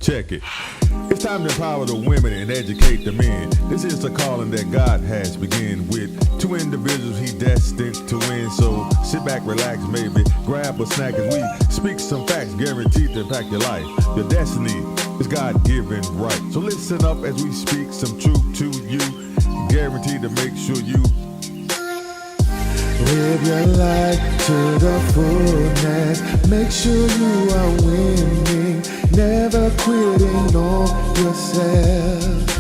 Check it. It's time to empower the women and educate the men. This is the calling that God has begun with two individuals he destined to win. So sit back, relax, maybe grab a snack as we speak some facts guaranteed to impact your life. Your destiny is God-given right. So listen up as we speak some truth to you, guaranteed to make sure you live your life to the fullness. Make sure you are winning, never quitting on yourself.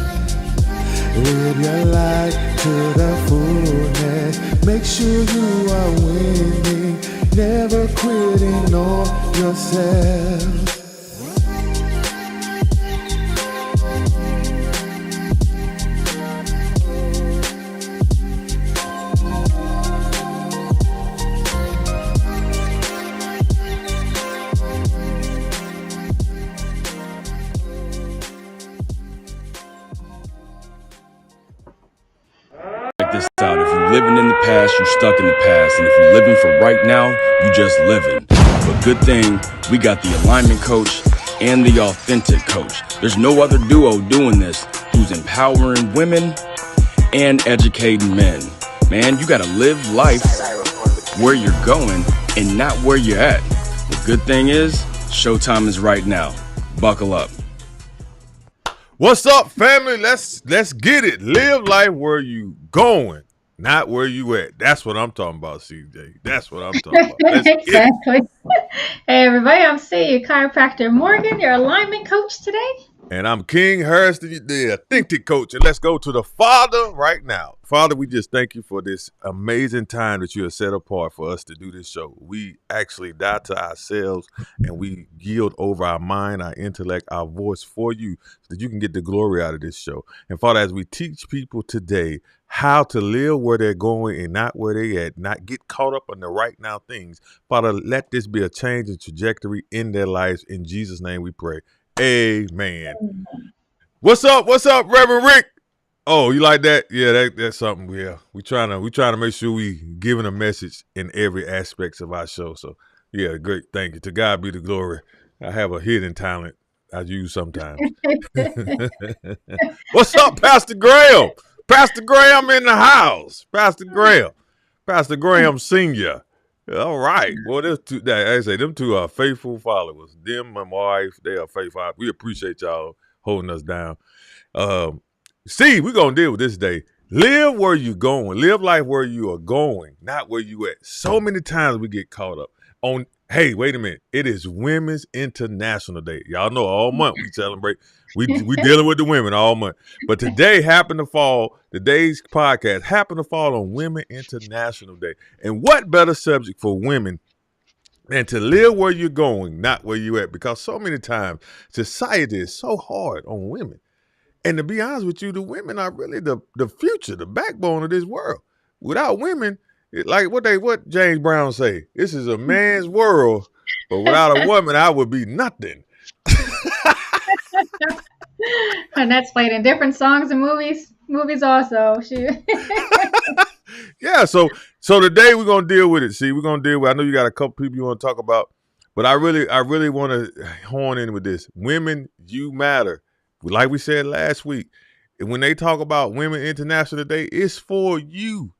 Live your life to the fullness. Make sure you are winning, never quitting on yourself. This out. If you're living in the past, you're stuck in the past. And if you're living for right now, you just living. But good thing we got the alignment coach and the authentic coach. There's no other duo doing this who's empowering women and educating men. Man, you gotta live life where you're going and not where you're at. The good thing is, showtime is right now. Buckle up. What's up, family? Let's get it. Live life where you going, not where you at. That's what I'm talking about, CJ. That's what I'm talking about. Let's Exactly. Hey, everybody, I'm your chiropractor Morgan, your alignment coach today. And I'm King Harris, the authentic coach. And let's go to the Father right now. Father, we just thank you for this amazing time that you have set apart for us to do this show. We actually die to ourselves and we yield over our mind, our intellect, our voice for you so that you can get the glory out of this show. And Father, as we teach people today how to live where they're going and not where they're at, not get caught up on the right now things, Father, let this be a change in trajectory in their lives. In Jesus' name we pray. Amen. What's up, Reverend Rick? Oh, you like that? Yeah, that's something. Yeah, we trying to make sure we giving a message in every aspect of our show. So, yeah, great. Thank you. To God be the glory. I have a hidden talent I use sometimes. What's up, Pastor Graham? Pastor Graham in the house. Pastor Graham Senior. All right. Well, I say them two are faithful followers. Them and my wife, they are faithful. We appreciate y'all holding us down. See, we're going to deal with this today. Live where you going. Live life where you are going, not where you at. So many times we get caught up on, hey, wait a minute. It is Women's International Day. Y'all know all month we celebrate. We dealing with the women all month. But today today's podcast happened to fall on Women International Day. And what better subject for women than to live where you're going, not where you at? Because so many times society is so hard on women. And to be honest with you, the women are really the future, the backbone of this world. Without women, like what James Brown say, this is a man's world, but without a woman, I would be nothing. And that's played in different songs and movies also. Yeah, so today we're gonna deal with it. See, we're gonna deal with. I know you got a couple people you want to talk about, but I really want to horn in with this. Women, you matter. Like we said last week, when they talk about Women International Day, it's for you.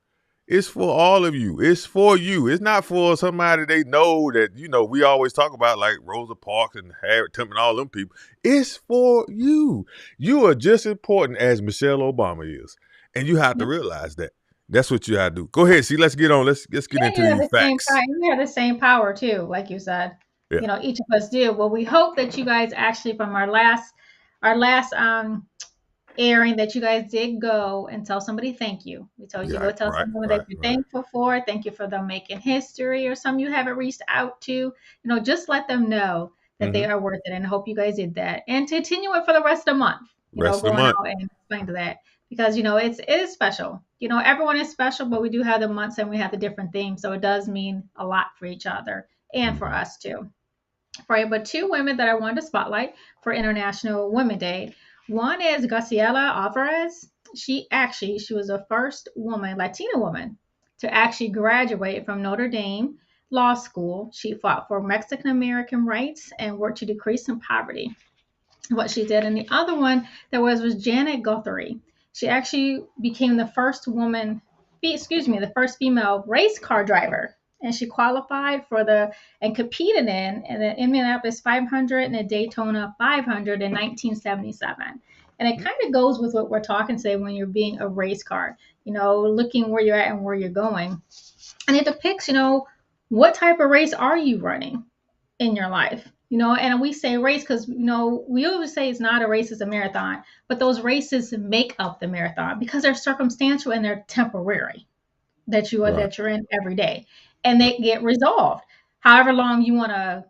It's for all of you. It's for you. It's not for somebody they know that, we always talk about like Rosa Parks and Harriet Tubman and all them people. It's for you. You are just as important as Michelle Obama is. And you have to realize that. That's what you have to do. Go ahead. See, let's get on. Let's get into these facts. You have the same power too, like you said. Yeah. Each of us do. Well, we hope that you guys actually from our last airing that you guys did go and tell somebody thank you. We told you to go tell someone that you're thankful for. Thank you for them making history, or some you haven't reached out to. Just let them know that they are worth it, and I hope you guys did that. And to continue it for the rest of the month. Out and explain to that. Because it is special. Everyone is special, but we do have the months and we have the different themes. So it does mean a lot for each other and for us too. Right, but two women that I wanted to spotlight for International Women's Day. One is Graciela Alvarez. She was the first Latina woman, to actually graduate from Notre Dame Law School. She fought for Mexican American rights and worked to decrease in poverty. what she did. And the other one that was Janet Guthrie. She actually became the first the first female race car driver. And she qualified for and competed in the Indianapolis 500 and the Daytona 500 in 1977. And it kind of goes with what we're talking today when you're being a race car, looking where you're at and where you're going. And it depicts, what type of race are you running in your life? And we say race because, we always say it's not a race, it's a marathon, but those races make up the marathon because they're circumstantial and they're temporary that you're in every day, and they get resolved. However long you want to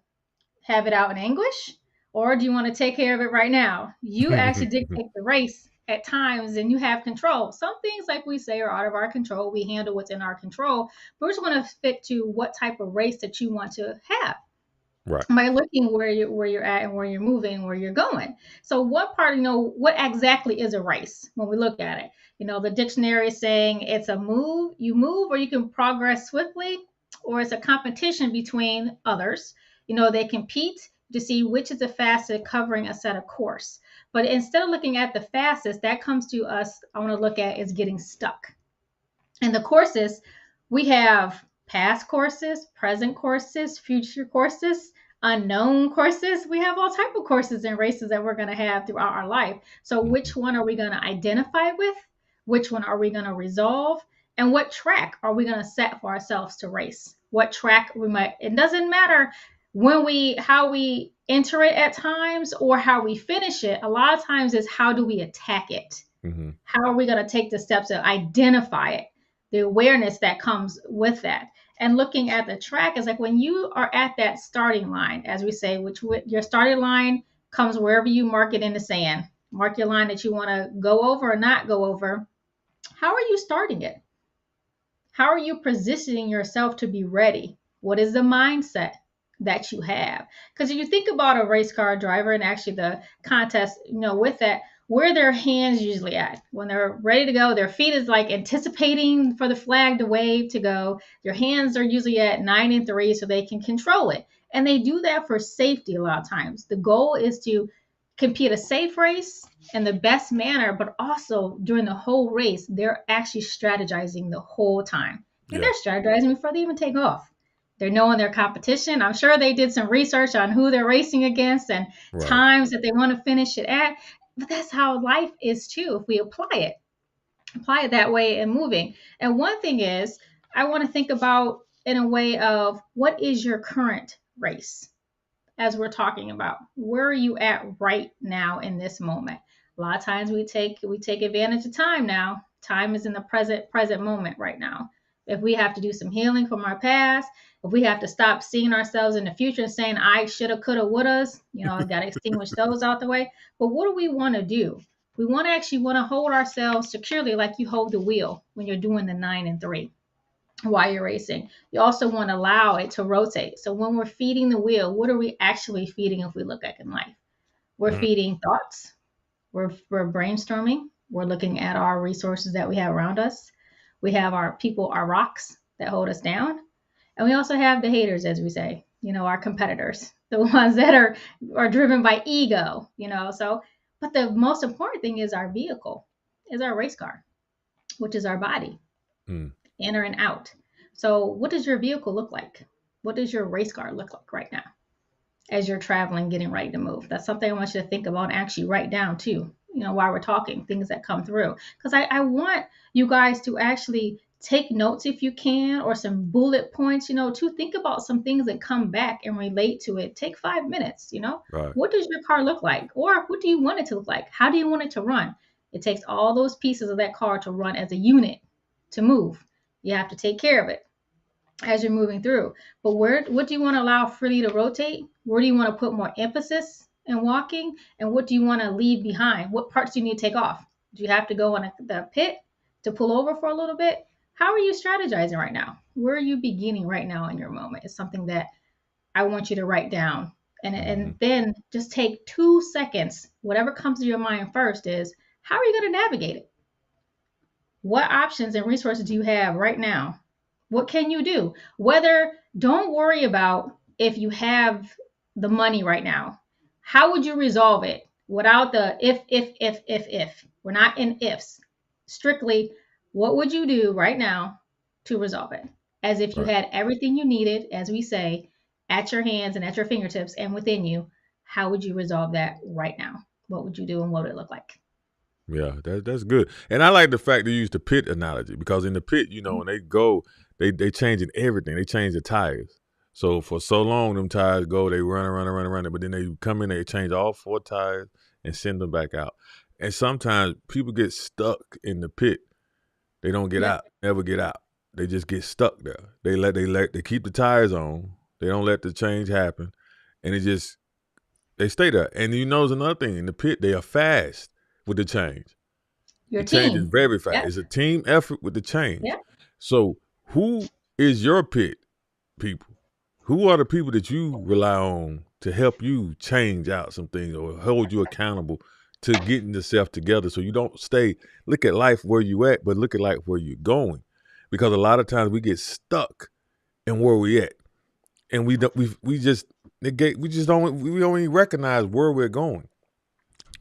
have it out in English, or do you want to take care of it right now? You actually dictate the race at times and you have control. Some things, like we say, are out of our control. We handle what's in our control, but we're just going to fit to what type of race that you want to have. Right. By looking where you're at and where you're moving, where you're going. So what part, what exactly is a race when we look at it? The dictionary is saying it's a move, or you can progress swiftly, or it's a competition between others. They compete to see which is the fastest covering a set of course. But instead of looking at the fastest, that comes to us, I want to look at is getting stuck. And the courses, we have past courses, present courses, future courses, unknown courses. We have all type of courses and races that we're going to have throughout our life. So which one are we going to identify with? Which one are we going to resolve? And what track are we going to set for ourselves to race? What track it doesn't matter how we enter it at times or how we finish it. A lot of times is how do we attack it? Mm-hmm. How are we going to take the steps to identify it? The awareness that comes with that. And looking at the track is like when you are at that starting line, as we say, your starting line comes wherever you mark it in the sand. Mark your line that you want to go over or not go over. How are you starting it? How are you positioning yourself to be ready? What is the mindset that you have? Because if you think about a race car driver and actually the contest, with that, where their hands usually at when they're ready to go, their feet is like anticipating for the flag to wave to go. Their hands are usually at 9 and 3 so they can control it. And they do that for safety a lot of times. The goal is to compete a safe race in the best manner, but also during the whole race, they're actually strategizing the whole time. And they're strategizing before they even take off. They're knowing their competition. I'm sure they did some research on who they're racing against and times that they want to finish it at. But that's how life is too, if we apply it that way and moving. And one thing is, I want to think about in a way of what is your current race as we're talking about? Where are you at right now in this moment? A lot of times we take advantage of time now. Time is in the present moment right now. If we have to do some healing from our past, if we have to stop seeing ourselves in the future and saying, I shoulda, coulda, wouldas, I got to extinguish those out the way. But what do we want to do? We want to hold ourselves securely like you hold the wheel when you're doing the 9 and 3 while you're racing. You also want to allow it to rotate. So when we're feeding the wheel, what are we actually feeding if we look at in life? We're feeding thoughts. We're brainstorming. We're looking at our resources that we have around us. We have our people, our rocks that hold us down. And we also have the haters, as we say, our competitors, the ones that are driven by ego, So, but the most important thing is our vehicle, is our race car, which is our body, in and out. So what does your vehicle look like? What does your race car look like right now as you're traveling, getting ready to move? That's something I want you to think about and actually write down too. While we're talking, things that come through. Because I want you guys to actually take notes if you can, or some bullet points, to think about some things that come back and relate to it. Take 5 minutes, Right. What does your car look like? Or what do you want it to look like? How do you want it to run? It takes all those pieces of that car to run as a unit to move. You have to take care of it as you're moving through. But what do you want to allow freely to rotate? Where do you want to put more emphasis in walking? And what do you want to leave behind? What parts do you need to take off? Do you have to go on the pit to pull over for a little bit? How are you strategizing right now? Where are you beginning right now in your moment? It's something that I want you to write down. And then just take 2 seconds. Whatever comes to your mind first is, how are you going to navigate it? What options and resources do you have right now? What can you do? Don't worry about if you have the money right now. How would you resolve it? without the if. We're not in ifs. Strictly, what would you do right now to resolve it? As if you Right. had everything you needed, as we say, at your hands and at your fingertips and within you. How would you resolve that right now? What would you do and what would it look like? Yeah, that's good. And I like the fact they use the pit analogy, because in the pit, you know, when they go, they changing everything. They change the tires. So for so long, them tires go, they run, but then they come in, they change all 4 tires and send them back out. And sometimes people get stuck in the pit. They don't get Yep. out, never get out. They just get stuck there. They keep the tires on. They don't let the change happen, and they stay there. And you know, there's another thing in the pit. They are fast with the change. Your The change is team. very fast. Yep. It's a team effort with the change. Yep. So who is your pit people? Who are the people that you rely on to help you change out some things or hold you accountable to getting yourself together, so you don't look at life where you at, but look at life where you're going? Because a lot of times we get stuck in where we at, and we don't even recognize where we're going.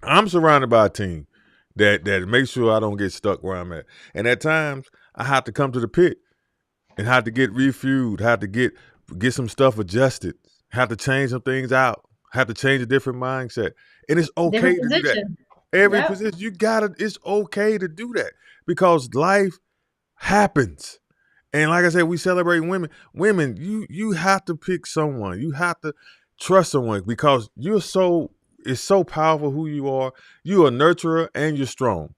I'm surrounded by a team that makes sure I don't get stuck where I'm at. And at times I have to come to the pit and have to get refueled, have to get some stuff adjusted, have to change some things out, have to change a different mindset. And it's okay Different to do that. position. Every Yep. position, it's okay to do that, because life happens. And like I said, we celebrate women. Women, you have to pick someone. You have to trust someone, because it's so powerful who you are. You're a nurturer and you're strong.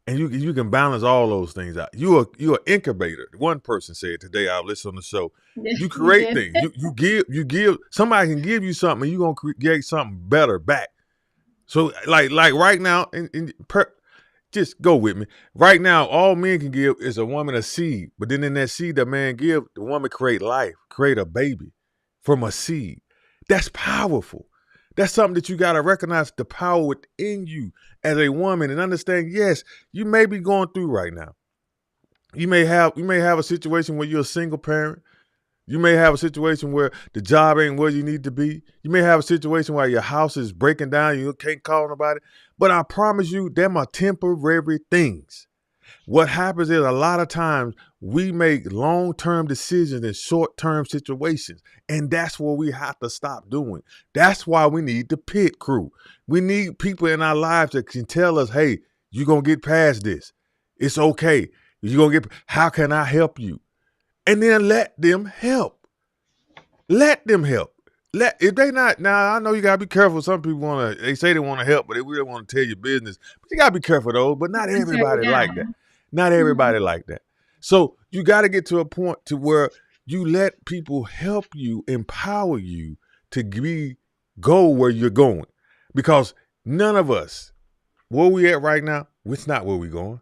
And you can balance all those things out. You're an incubator. One person said today, I listened on the show. You create did. things. You give. Somebody can give you something, and you're gonna create something better back. So like right now, just go with me. Right now, all men can give is a woman a seed, but then in that seed that man give, the woman create life, create a baby from a seed. That's powerful. That's something that you got to recognize, the power within you as a woman, and understand, yes, you may be going through right now. You may have a situation where you're a single parent. You may have a situation where the job ain't where you need to be. You may have a situation where your house is breaking down. You can't call nobody. But I promise you, them are temporary things. What happens is, a lot of times we make long-term decisions in short-term situations. And that's what we have to stop doing. That's why we need the pit crew. We need people in our lives that can tell us, hey, you're going to get past this. It's okay. How can I help you? And then let them help. Let them help. If they not, now I know you gotta be careful. Some people they say they want to help, but they really want to tell your business. But you gotta be careful though. But not everybody like that. Not everybody like that. So you got to get to a point to where you let people help you, empower you to go where you're going. Because none of us, where we at right now, it's not where we're going.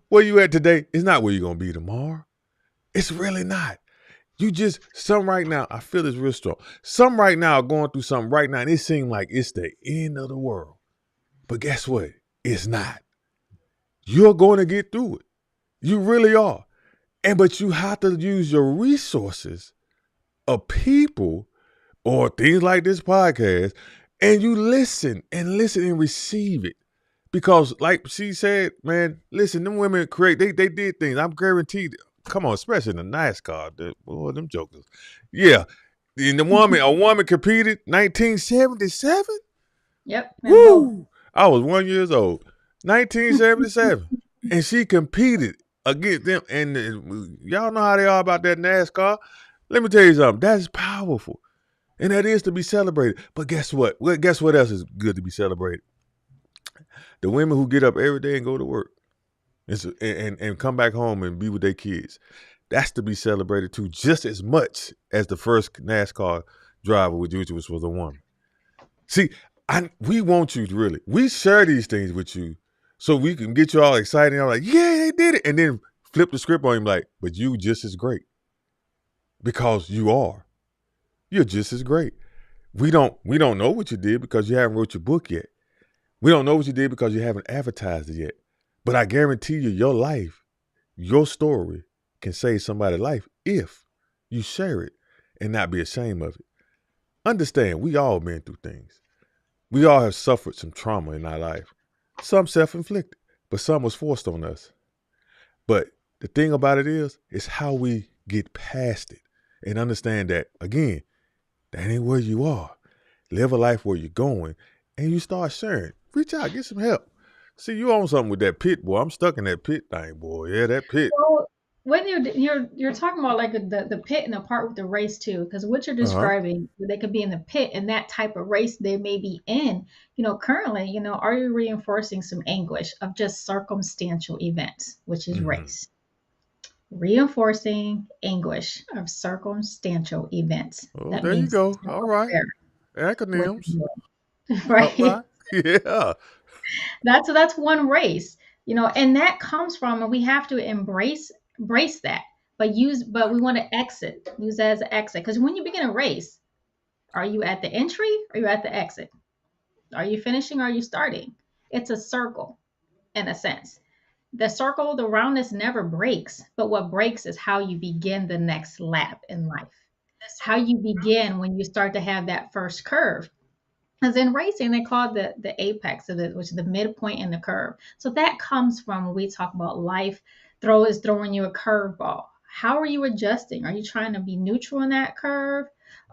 Where you at today is not where you're gonna be tomorrow. It's really not. Some right now, I feel it's real strong. Some right now are going through something right now, and it seems like it's the end of the world. But guess what? It's not. You're going to get through it. You really are. But you have to use your resources of people or things like this podcast, and you listen and receive it. Because like she said, man, listen, them women they did things. I'm guaranteed. Come on, especially in the NASCAR, them jokers. Yeah. And a woman competed 1977. Yep. Woo! I was 1 year old. 1977. And she competed against them. And y'all know how they are about that NASCAR. Let me tell you something. That's powerful. And that is to be celebrated. But guess what? Guess what else is good to be celebrated? The women who get up every day and go to work. And come back home and be with their kids. That's to be celebrated too, just as much as the first NASCAR driver, which was a woman. See, we want you to really. We share these things with you so we can get you all excited. And I'm like, yeah, they did it. And then flip the script on him like, but you just as great. Because you are. You're just as great. We don't know what you did because you haven't wrote your book yet. We don't know what you did because you haven't advertised it yet. But I guarantee you, your life, your story can save somebody's life if you share it and not be ashamed of it. Understand, we all been through things. We all have suffered some trauma in our life. Some self-inflicted, but some was forced on us. But the thing about it is how we get past it and understand that, again, that ain't where you are. Live a life where you're going, and you start sharing. Reach out, get some help. See, you on something with that pit, boy. I'm stuck in that pit thing, boy. Yeah, that pit. So when you're talking about like the pit and the part with the race too, because what you're Uh-huh. describing, they could be in the pit and that type of race they may be in. Currently, are you reinforcing some anguish of just circumstantial events, which is Mm-hmm. race? Reinforcing anguish of circumstantial events. Oh, That there you means go. All right. what Acronyms. you're doing, All right? right. Yeah. That's one race, and that comes from, and we have to embrace that, but we want to use that as an exit, because when you begin a race, are you at the entry or are you at the exit? Are you finishing or are you starting? It's a circle in a sense. The circle, the roundness never breaks, but what breaks is how you begin the next lap in life, how you begin when you start to have that first curve. As in racing, they call it the apex of it, which is the midpoint in the curve. So that comes from when we talk about life is throwing you a curveball. How are you adjusting? Are you trying to be neutral in that curve?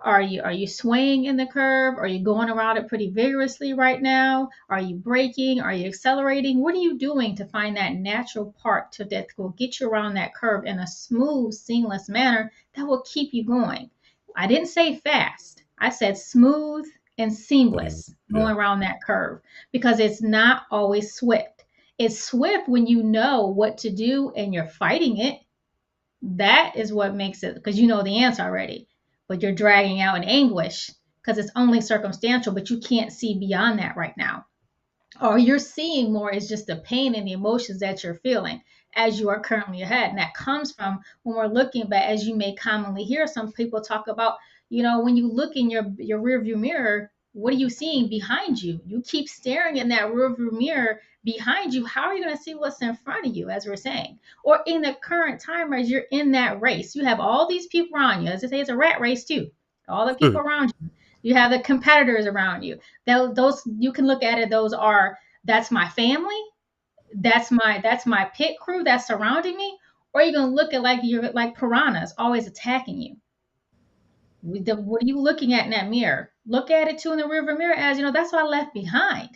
Are you swaying in the curve? Are you going around it pretty vigorously right now? Are you braking? Are you accelerating? What are you doing to find that natural part that will get you around that curve in a smooth, seamless manner that will keep you going? I didn't say fast. I said smooth and seamless Yeah. going around that curve, because it's not always swift. It's swift when you know what to do and you're fighting it. That is what makes it, because you know the answer already, but you're dragging out in anguish because it's only circumstantial, but you can't see beyond that right now. Or you're seeing more is just the pain and the emotions that you're feeling as you are currently ahead. And that comes from when we're looking back, as you may commonly hear some people talk about, when you look in your rear view mirror, what are you seeing behind you? You keep staring in that rear view mirror behind you. How are you going to see what's in front of you, as we're saying? Or in the current time, as you're in that race, you have all these people around you. As I say, it's a rat race too. All the people around you. You have the competitors around you. Those, you can look at it. That's my family. That's my pit crew that's surrounding me. Or you're gonna look at like you're like piranhas always attacking you. What are you looking at in that mirror? Look at it too in the rearview mirror as, that's what I left behind.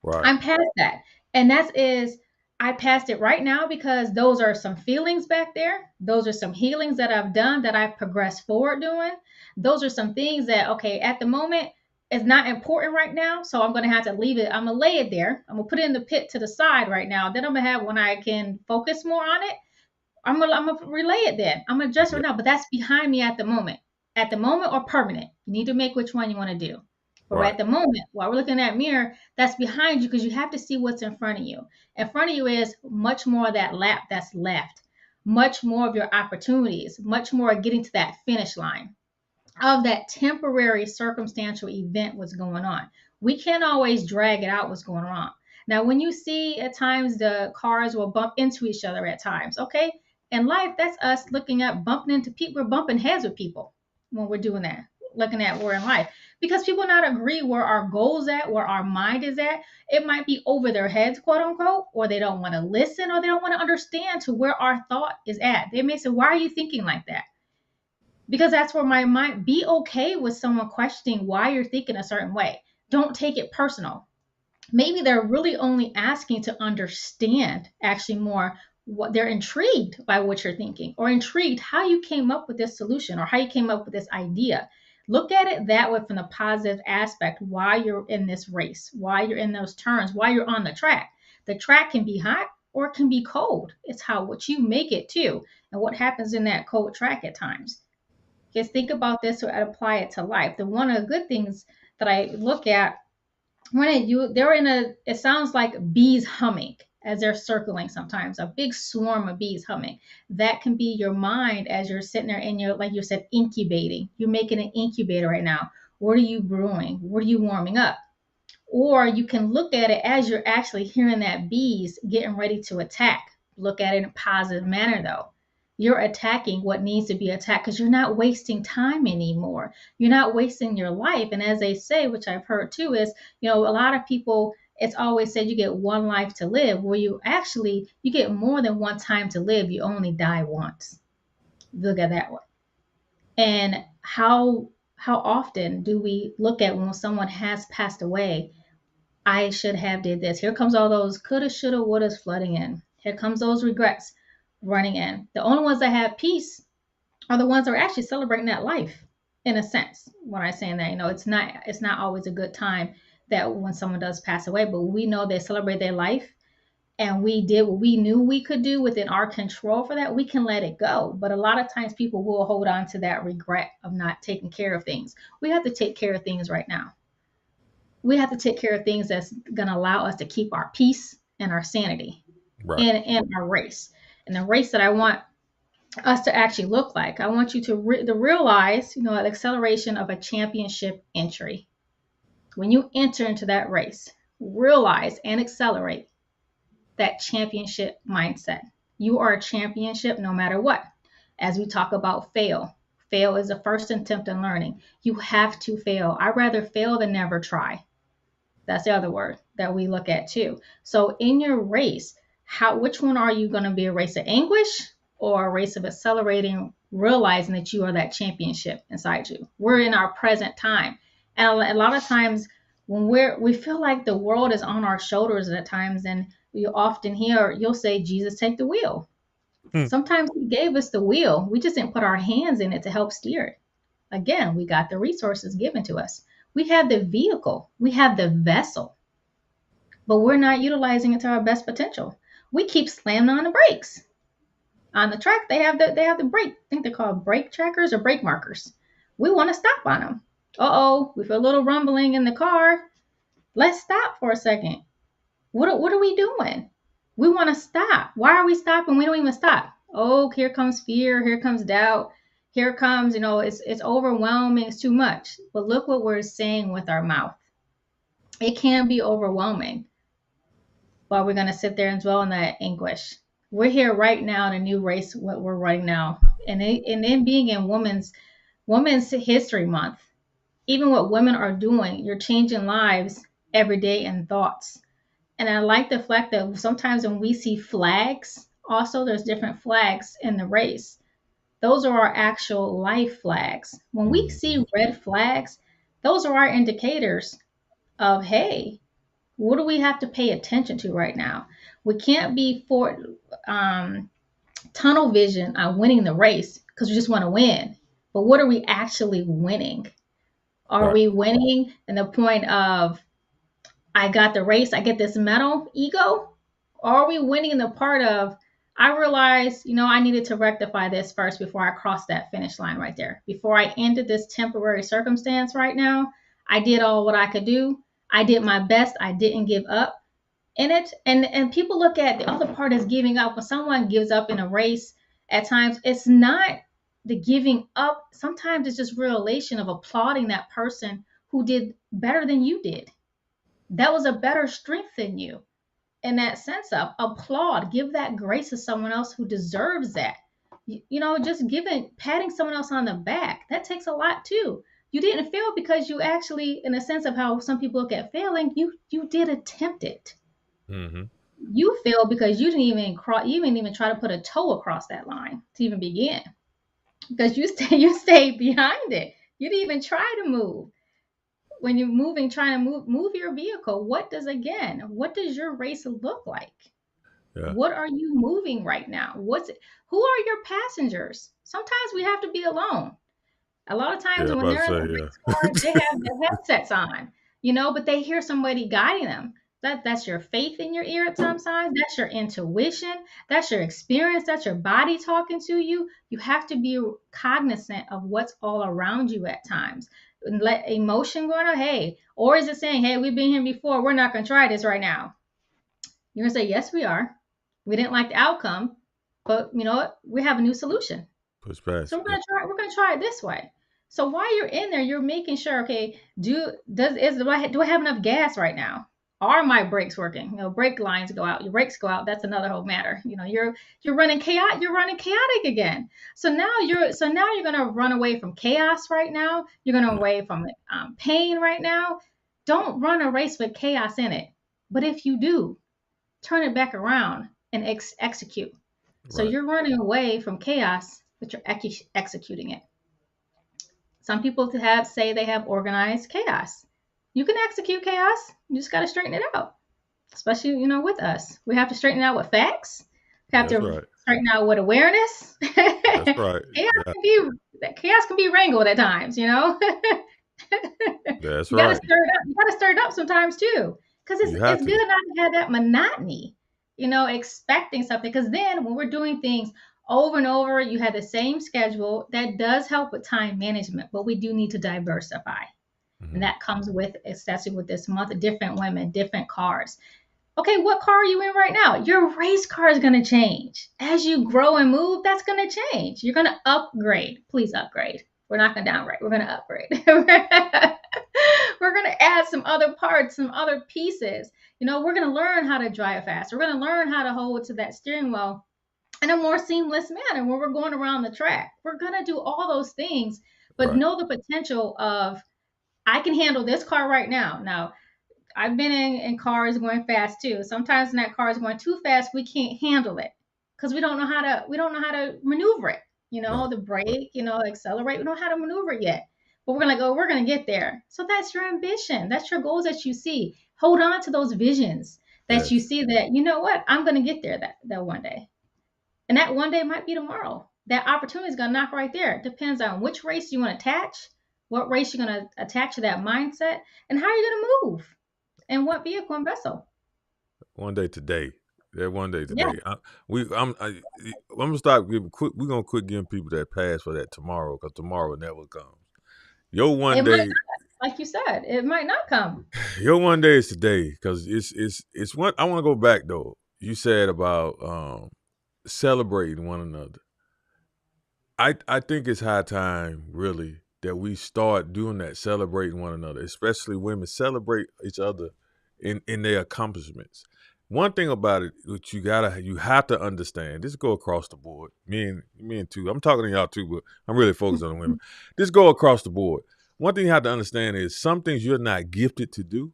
Right. I'm past that. And I passed it right now because those are some feelings back there. Those are some healings that I've done, that I've progressed forward doing. Those are some things that, okay, at the moment, it's not important right now. So I'm going to have to leave it. I'm going to lay it there. I'm going to put it in the pit to the side right now. Then I'm going to have, when I can focus more on it, I'm gonna relay it then. I'm gonna adjust Yeah. right now, but that's behind me at the moment. At the moment or permanent. You need to make which one you want to do. But Right. at the moment, while we're looking at that mirror, that's behind you because you have to see what's in front of you. In front of you is much more of that lap that's left, much more of your opportunities, much more getting to that finish line of that temporary circumstantial event what's going on. We can't always drag it out what's going on. Now, when you see at times the cars will bump into each other at times, okay? In life, that's us looking at bumping into people. We're bumping heads with people when we're doing that, looking at where in life. Because people not agree where our goals at, where our mind is at. It might be over their heads, quote unquote, or they don't want to listen, or they don't want to understand to where our thought is at. They may say, why are you thinking like that? Because that's where my mind, be okay with someone questioning why you're thinking a certain way. Don't take it personal. Maybe they're really only asking to understand actually more, what they're intrigued by what you're thinking, or intrigued how you came up with this solution or how you came up with this idea. Look at it that way, from the positive aspect, why you're in this race, why you're in those turns, why you're on the track. The track can be hot or it can be cold. It's how what you make it too, and what happens in that cold track at times. Just think about this or apply it to life. The one of the good things that I look at, they're in it sounds like bees humming as they're circling, sometimes a big swarm of bees humming. That can be your mind as you're sitting there and you're, like you said, incubating. You're making an incubator right now. What are you brewing? What are you warming up? Or you can look at it as you're actually hearing that bees getting ready to attack. Look at it in a positive manner though. you're attacking what needs to be attacked because you're not wasting time anymore. You're not wasting your life. And as they say, which I've heard too, is, a lot of people, it's always said you get one life to live, where you get more than one time to live. You only die once. Look at that one. And how often do we look at when someone has passed away? I should have did this. Here comes all those coulda, shoulda, wouldas flooding in. Here comes those regrets running in. The only ones that have peace are the ones that are actually celebrating that life, in a sense. When I'm saying that, it's not always a good time that when someone does pass away, but we know they celebrate their life, and we did what we knew we could do within our control for that. We can let it go. But a lot of times people will hold on to that regret of not taking care of things. We have to take care of things right now. We have to take care of things that's going to allow us to keep our peace and our sanity, right, in our race. And the race that I want us to actually look like, I want you to realize, an acceleration of a championship entry. When you enter into that race, realize and accelerate that championship mindset. You are a championship no matter what. As we talk about fail is the first attempt in learning. You have to fail. I'd rather fail than never try. That's the other word that we look at too. So in your race, which one are you going to be, a race of anguish or a race of accelerating, realizing that you are that championship inside you? We're in our present time. And a lot of times when we feel like the world is on our shoulders at times, and you often hear, you'll say, Jesus, take the wheel. Sometimes he gave us the wheel. We just didn't put our hands in it to help steer it. Again, we got the resources given to us. We have the vehicle. We have the vessel. But we're not utilizing it to our best potential. We keep slamming on the brakes. On the track, they have the brake. I think they're called brake trackers or brake markers. We want to stop on them. We feel a little rumbling in the car. Let's stop for a second. What are we doing? We want to stop. Why are we stopping? We don't even stop. Oh, here comes fear. Here comes doubt. Here comes, it's overwhelming. It's too much. But look what we're saying with our mouth. It can be overwhelming. But we're going to sit there and dwell in that anguish. We're here right now in a new race, what we're right now. And then being in Women's History Month, even what women are doing, you're changing lives every day in thoughts. And I like the fact that sometimes when we see flags, also there's different flags in the race. Those are our actual life flags. When we see red flags, those are our indicators of, hey, what do we have to pay attention to right now? We can't be for tunnel vision on winning the race because we just want to win. But what are we actually winning? Are we winning in the point of, I got the race, I get this medal ego? Or are we winning in the part of, I realized, I needed to rectify this first before I crossed that finish line right there. Before I ended this temporary circumstance right now, I did all what I could do. I did my best. I didn't give up in it. And people look at the other part as giving up. When someone gives up in a race, at times it's not the giving up. Sometimes it's just realization of applauding that person who did better than you did. That was a better strength than you. In that sense of applaud, give that grace to someone else who deserves that. Just patting someone else on the back, that takes a lot too. You didn't fail because you actually, in a sense of how some people look at failing, you did attempt it. Mm-hmm. You failed because you didn't even try to put a toe across that line to even begin, because you stayed behind it. You didn't even try to move. When you're moving, trying to move your vehicle, what does your race look like? Yeah. What are you moving right now? Who are your passengers? Sometimes we have to be alone. A lot of times when they're in the race car, they have their headsets on, but they hear somebody guiding them. That's your faith in your ear at some times. That's your intuition. That's your experience. That's your body talking to you. You have to be cognizant of what's all around you at times. Let emotion go on, hey, or is it saying, hey, we've been here before, we're not going to try this right now? You're going to say, yes, we are. We didn't like the outcome, but you know what? We have a new solution. So we're going to try it this way. So while you're in there, you're making sure, okay, do I have enough gas right now? are my brakes working? Brake lines go out, your brakes go out. That's another whole matter. You're running chaotic. You're running chaotic again. So now you're gonna run away from chaos right now. You're gonna away from pain right now. Don't run a race with chaos in it. But if you do, turn it back around and execute. So you're running away from chaos, but you're executing it. Some people say they have organized chaos. You can execute chaos. You just got to straighten it out. Especially, with us. We have to straighten it out with facts. We have to straighten out with awareness. That's right. Chaos can be wrangled at times, That's you right. You got to stir it up sometimes too. Because it's good not to have that monotony, expecting something. Because then when we're doing things over and over, you have the same schedule. That does help with time management, but we do need to diversify. And that comes with, especially with this month, different women, different cars. Okay, what car are you in right now? Your race car is going to change. As you grow and move, that's going to change. You're going to upgrade. Please upgrade. We're not going to downgrade. We're going to upgrade. We're going to add some other parts, some other pieces. We're going to learn how to drive fast. We're going to learn how to hold to that steering wheel in a more seamless manner when we're going around the track. We're going to do all those things, but know the potential of, I can handle this car right now. Now, I've been in cars going fast too. Sometimes when that car is going too fast, we can't handle it because we don't know how to maneuver it. The brake, accelerate. We don't know how to maneuver it yet. But we're going to get there. So that's your ambition. That's your goals that you see. Hold on to those visions that you see that, what, I'm going to get there that one day. And that one day might be tomorrow. That opportunity is going to knock right there. It depends on which race you want to attach, what race you're going to attach to that mindset, and how you're going to move, and what vehicle and vessel. One day today. Yeah, one day today. Yeah. I'm gonna stop giving. We're gonna quit giving people that pass for that tomorrow, because tomorrow never comes. Your one day, like you said, it might not come. Your one day is today, because it's one. I want to go back though. You said about celebrating one another. I think it's high time, really, that we start doing that, celebrating one another, especially women. Celebrate each other in their accomplishments. One thing about it, which you have to understand, this go across the board. Me and too. I'm talking to y'all too, but I'm really focused on the women. This go across the board. One thing you have to understand is some things you're not gifted to do.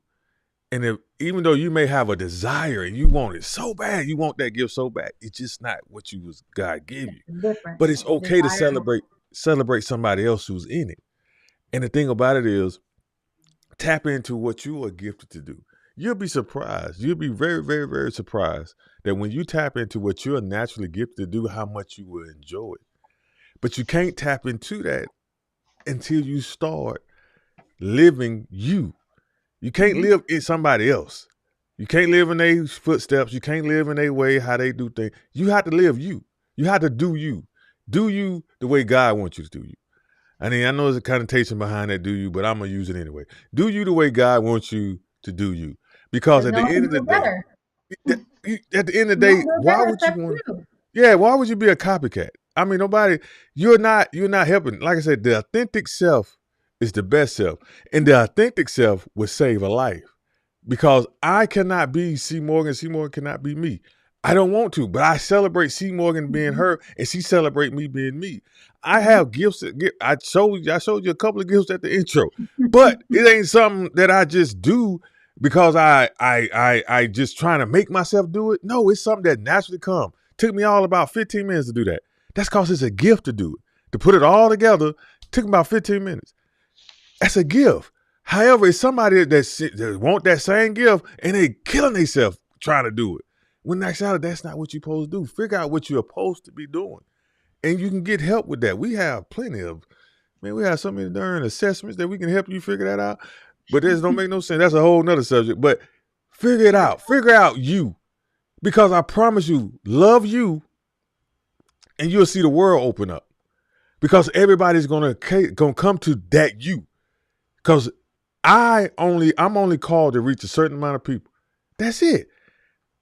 And even though you may have a desire and you want it so bad, you want that gift so bad, it's just not what God gave you. But it's okay to celebrate somebody else who's in it. And the thing about it is, tap into what you are gifted to do. You'll be surprised. You'll be very, very, very surprised that when you tap into what you're naturally gifted to do, how much you will enjoy it. But you can't tap into that until you start living you. You can't live in somebody else. You can't live in their footsteps. You can't live in their way, how they do things. You have to live you. You have to do you. Do you the way God wants you to do you. I mean, I know there's a connotation behind that do you, but I'm going to use it anyway. Do you the way God wants you to do you. Because at the end of the day, why would you want to? Yeah, why would you be a copycat? I mean, you're not helping. Like I said, the authentic self is the best self. And the authentic self would save a life. Because I cannot be C. Morgan. C. Morgan cannot be me. I don't want to, but I celebrate C. Morgan being her, and she celebrate me being me. I have gifts. I showed you a couple of gifts at the intro, but it ain't something that I just do because I just trying to make myself do it. No, it's something that naturally comes. Took me all about 15 minutes to do that. That's because it's a gift to do it. To put it all together took me about 15 minutes. That's a gift. However, it's somebody that want that same gift and they killing themselves trying to do it. When actually, that's not what you're supposed to do. Figure out what you're supposed to be doing. And you can get help with that. We have plenty of, we have so many darn assessments that we can help you figure that out. But this don't make no sense. That's a whole nother subject. But figure it out. Figure out you. Because I promise you, love you, and you'll see the world open up. Because everybody's gonna come to that you. Because I'm only called to reach a certain amount of people. That's it.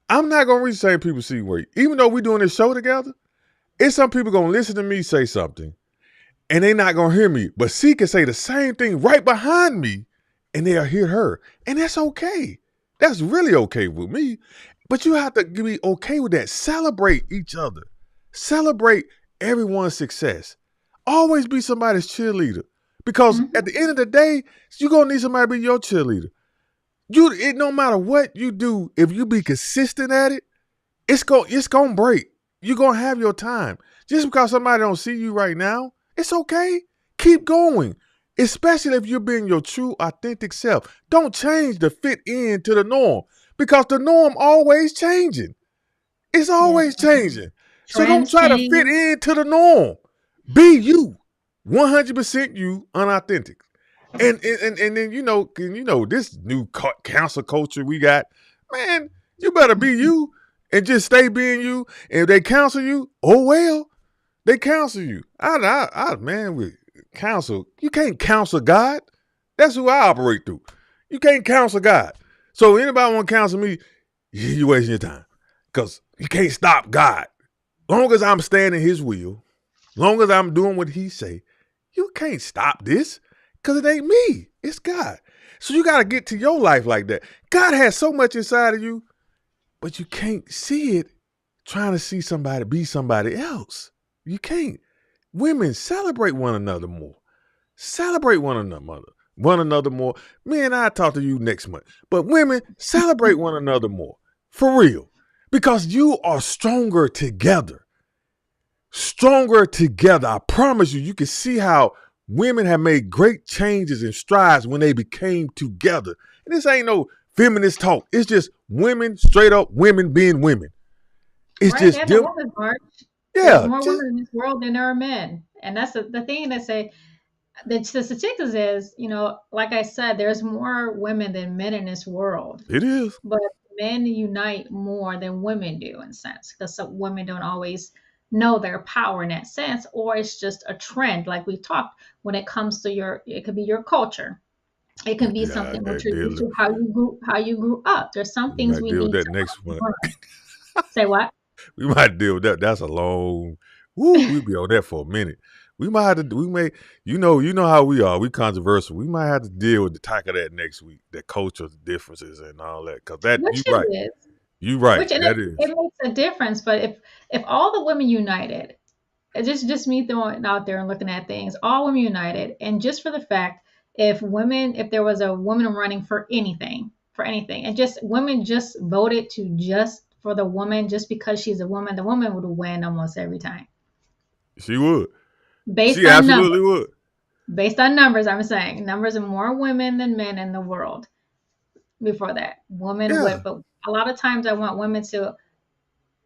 I'm not gonna reach the same people see where. Even though we're doing this show together, it's some people gonna listen to me say something, and they not gonna hear me. But C can say the same thing right behind me, and they'll hear her, and that's okay. That's really okay with me. But you have to be okay with that. Celebrate each other. Celebrate everyone's success. Always be somebody's cheerleader. Because at the end of the day, you're going to need somebody to be your cheerleader. It no matter what you do, if you be consistent at it, it's gonna break. You're gonna have your time. Just because somebody don't see you right now, it's okay. Keep going. Especially if you're being your true, authentic self. Don't change to fit into the norm. Because the norm always changing. It's always changing. So don't try to fit into the norm. Be you. 100% you, unauthentic. And then you know this new cancel culture we got, man. You better be you and just stay being you. And if they counsel you, oh well, they counsel you. Man, with counsel, you can't counsel God. That's who I operate through. You can't counsel God. So anybody want to counsel me, you wasting your time, because you can't stop God. Long as I'm standing His will, long as I'm doing what He say, you can't stop this. Because it ain't me. It's God. So you got to get to your life like that. God has so much inside of you, but you can't see it trying to see somebody be somebody else. You can't. Women, celebrate one another more. Celebrate one another more. Me and I talk to you next month. But women, celebrate one another more. For real. Because you are stronger together. Stronger together. I promise you, you can see how women have made great changes and strides when they became together. And this ain't no feminist talk. It's just women, straight up women being women. It's right, just the Women's March. Yeah. There's more women in this world than there are men. And that's the thing that say, the statistics is, like I said, there's more women than men in this world. It is. But men unite more than women do in a sense, because some women don't always know their power in that sense, or it's just a trend, like we talked, when it comes to it could be your culture, it can be something which is how you grew up. There's some things we need that next one. Say what? We might deal with that. That's a long. We'll be on that for a minute. We might have to. We may. You know how we are. We controversial. We might have to deal with the talk of that next week. The cultural differences and all that. Because that you're right. You're right. That is. It makes a difference. But if all the women united, it's just me throwing out there and looking at things, all women united, and just for the fact, if there was a woman running for anything, and just women just voted for the woman just because she's a woman, the woman would win almost every time. She would. She absolutely would. Based on numbers, I'm saying numbers are more women than men in the world. Before that, women would, but a lot of times I want women to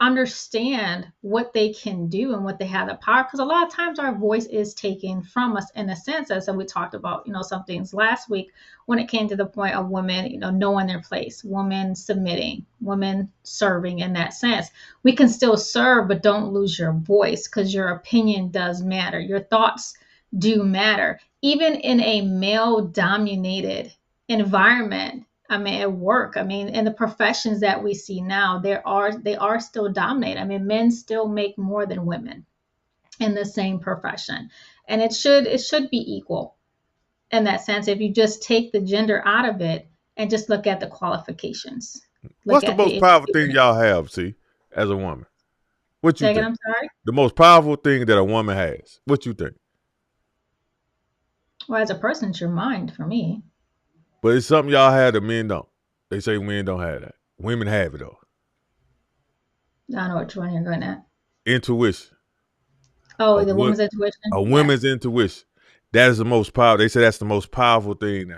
understand what they can do and what they have the power, because a lot of times our voice is taken from us in a sense, as we talked about, some things last week when it came to the point of women, knowing their place, women submitting, women serving. In that sense, we can still serve, but don't lose your voice, because your opinion does matter. Your thoughts do matter, even in a male dominated environment. At work, in the professions that we see now, they are still dominated. Men still make more than women in the same profession, and it should be equal in that sense. If you just take the gender out of it and just look at the qualifications. What's the most powerful thing y'all have, see, as a woman? What you think? I'm sorry? The most powerful thing that a woman has. What you think? Well, as a person, it's your mind for me. But it's something y'all have that men don't. They say men don't have that. Women have it, though. I don't know which one you're going at. Intuition. Oh, the woman's intuition? A woman's intuition. That is the most powerful. They say that's the most powerful thing.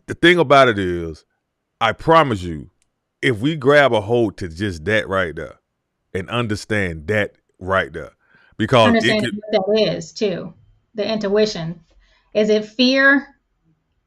The thing about it is, I promise you, if we grab a hold to just that right there and understand that right there, because understand what that is, too. The intuition. Is it fear?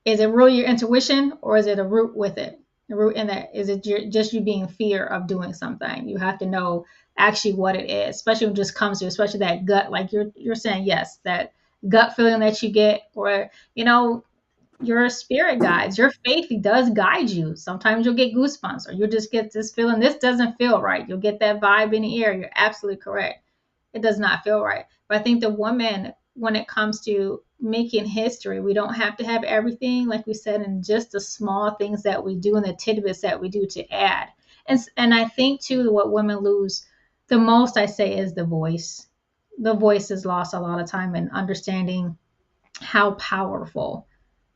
Is it really your intuition, or is it a root with it? The root in that, is it just you being fear of doing something? You have to know actually what it is, especially when it just comes to, especially that gut, like you're saying, yes, that gut feeling that you get, or, your spirit guides, your faith does guide you. Sometimes you'll get goosebumps, or you'll just get this feeling, this doesn't feel right. You'll get that vibe in the air. You're absolutely correct. It does not feel right. But I think the woman when it comes to making history, we don't have to have everything, like we said, and just the small things that we do and the tidbits that we do to add. And I think too, what women lose the most, I say, is the voice. The voice is lost a lot of time in understanding how powerful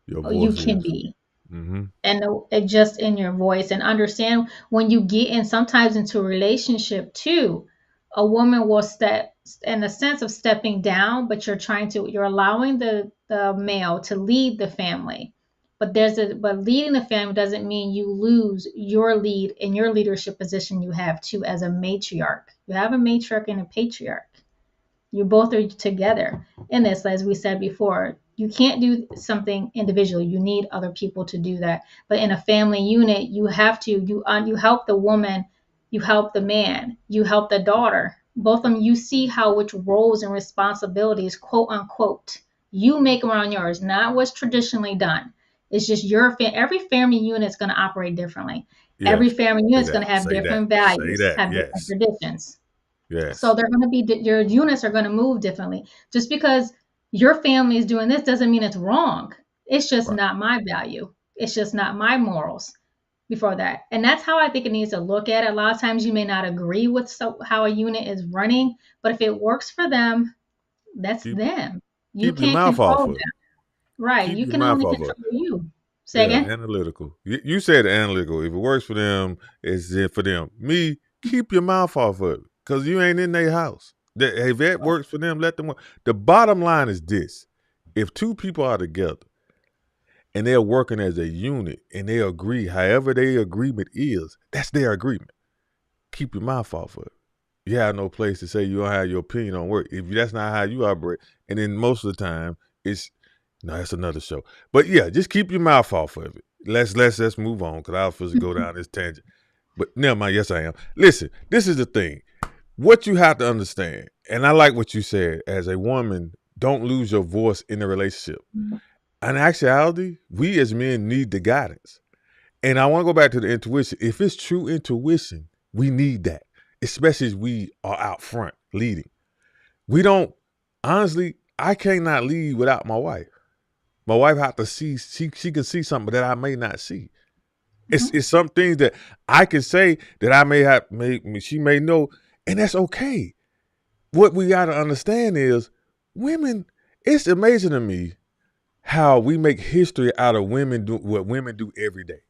you can be. Mm-hmm. And just in your voice, and understand when you get in sometimes into a relationship too, a woman will step in the sense of stepping down, but you're allowing the male to lead the family. But leading the family doesn't mean you lose your lead in your leadership position you have too as a matriarch. You have a matriarch and a patriarch. You both are together in this, as we said before. You can't do something individually. You need other people to do that. But in a family unit, you have to, you help the woman, you help the man, you help the daughter. Both of them, you see which roles and responsibilities, quote unquote, you make around yours, not what's traditionally done. It's just every family unit is going to operate differently. Yes. Every family unit is going to have different values, have different traditions. Yes. So they're going to be, your units are going to move differently. Just because your family is doing this doesn't mean it's wrong. It's just not my value. It's just not my morals before that. And that's how I think it needs to look at it. A lot of times you may not agree with how a unit is running, but if it works for them, that's them. You can't control them. Right. You can only control you. Say again? Analytical. You said analytical. If it works for them, it's for them. Me, keep your mouth off of it. Because you ain't in their house. If that works for them, let them work. The bottom line is this. If two people are together and they're working as a unit and they agree, however their agreement is, that's their agreement. Keep your mouth off of it. You have no place to say you don't have your opinion on work. If that's not how you operate, and then most of the time, that's another show. But yeah, just keep your mouth off of it. Let's move on, because I was supposed to go down this tangent. But never mind, yes I am. Listen, this is the thing. What you have to understand, and I like what you said, as a woman, don't lose your voice in the relationship. Mm-hmm. In actuality, we as men need the guidance. And I want to go back to the intuition. If it's true intuition, we need that, especially as we are out front leading. We don't, honestly, I cannot lead without my wife. My wife has to see, she can see something that I may not see. It's some things that I can say that I she may know. And that's okay. What we got to understand is women, it's amazing to me how we make history out of women do what women do every day.